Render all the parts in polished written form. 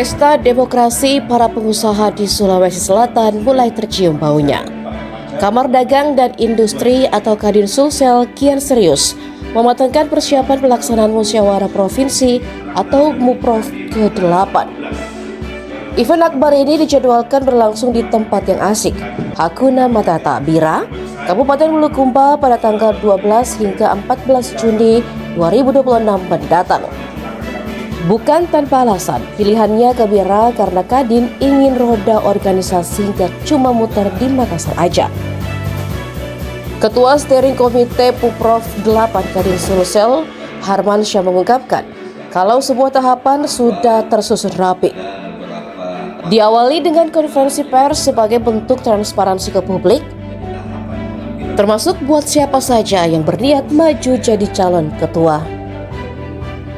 Pesta demokrasi para pengusaha di Sulawesi Selatan mulai tercium baunya. Kamar Dagang dan Industri atau Kadin Sulsel kian serius mematangkan persiapan pelaksanaan musyawarah provinsi atau MUPROF ke-8. Event akbar ini dijadwalkan berlangsung di tempat yang asik, Hakuna Matata, Bira, Kabupaten Bulukumba pada tanggal 12 hingga 14 Juni 2026 mendatang. Bukan tanpa alasan, pilihannya ke Bira karena Kadin ingin roda organisasi gak cuma muter di Makassar aja. Ketua Steering Komite MUPROF 8 Kadin Sulsel, Harmansyah mengungkapkan kalau semua tahapan sudah tersusun rapi. Diawali dengan konferensi pers sebagai bentuk transparansi ke publik, termasuk buat siapa saja yang berniat maju jadi calon ketua.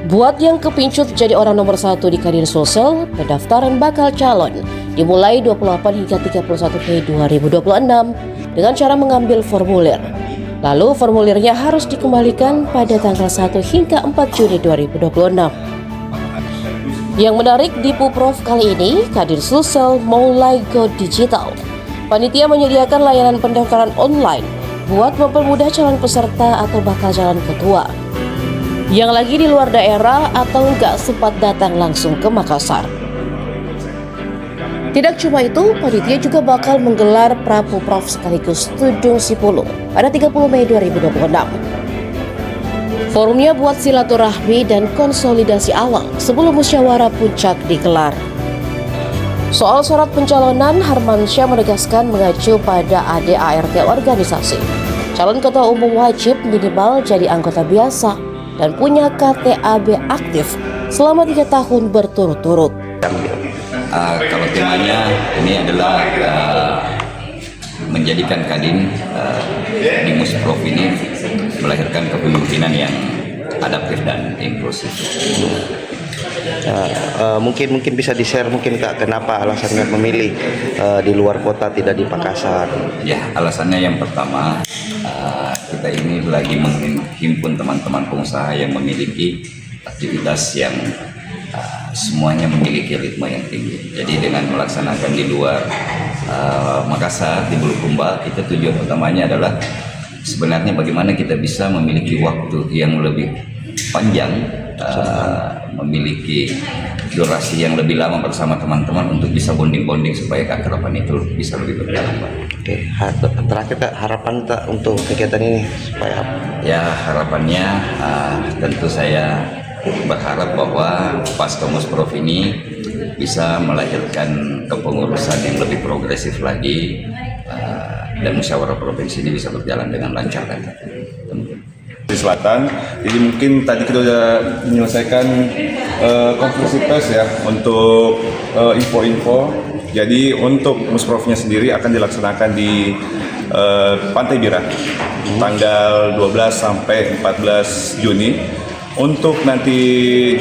Buat yang kepincut jadi orang nomor 1 di Kadin Sulsel, pendaftaran bakal calon dimulai 28 hingga 31 Mei 2026 dengan cara mengambil formulir. Lalu formulirnya harus dikembalikan pada tanggal 1 hingga 4 Juni 2026. Yang menarik di MUPROF kali ini, Kadin Sulsel mulai go digital. Panitia menyediakan layanan pendaftaran online buat mempermudah calon peserta atau bakal calon ketua yang lagi di luar daerah atau nggak sempat datang langsung ke Makassar. Tidak cuma itu, panitia juga bakal menggelar pra-MUPROF sekaligus Tudung Sipulu pada 30 Mei 2026. Forumnya buat silaturahmi dan konsolidasi awal sebelum musyawarah puncak digelar. Soal syarat pencalonan, Harmansyah menegaskan mengacu pada ADART organisasi. Calon ketua umum wajib minimal jadi anggota biasa dan punya KTAB aktif selama 3 tahun berturut-turut. Kalau temanya ini adalah menjadikan Kadin di MUPROF ini melahirkan kepemimpinan yang adaptif dan inklusif. Mungkin bisa di-share mungkin Kak, kenapa alasannya memilih di luar kota tidak di Makassar? Ya, alasannya yang pertama, kita ini lagi menghimpun teman-teman pengusaha yang memiliki aktivitas yang semuanya memiliki ritme yang tinggi. Jadi dengan melaksanakan di luar Makassar, di Bulukumba, kita tujuan utamanya adalah sebenarnya bagaimana kita bisa memiliki waktu yang lebih panjang, memiliki durasi yang lebih lama bersama teman-teman untuk bisa bonding-bonding supaya keakraban itu bisa lebih berjalan. Oke, terakhir Kak, harapan Kak untuk kegiatan ini supaya apa? Ya, harapannya tentu saya berharap bahwa pasca MUPROF ini bisa melahirkan kepengurusan yang lebih progresif lagi dan musyawarah provinsi ini bisa berjalan dengan lancar dan di selatan. Jadi mungkin tadi kita sudah menyelesaikan konferensi pers ya untuk info-info. Jadi untuk MUPROF-nya sendiri akan dilaksanakan di Pantai Bira tanggal 12 sampai 14 Juni. Untuk nanti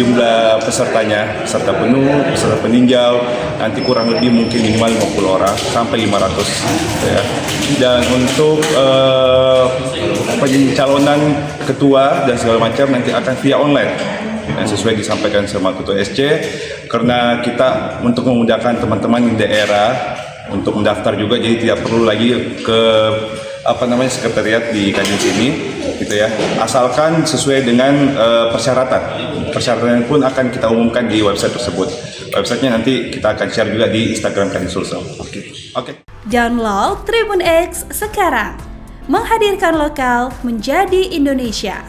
jumlah pesertanya, peserta penuh, peserta peninjau, nanti kurang lebih mungkin minimal 50 orang sampai 500 ya. Dan untuk pencalonan ketua dan segala macam nanti akan via online. Dan sesuai disampaikan sama Ketua SC, karena kita untuk memudahkan teman-teman di daerah untuk mendaftar juga, jadi tidak perlu lagi ke sekretariat di Kadin sini gitu ya, asalkan sesuai dengan persyaratan pun akan kita umumkan di website tersebut. Websitenya nanti kita akan share juga di Instagram Kadin Sulsel. Oke. Download Tribun X sekarang, menghadirkan lokal menjadi Indonesia.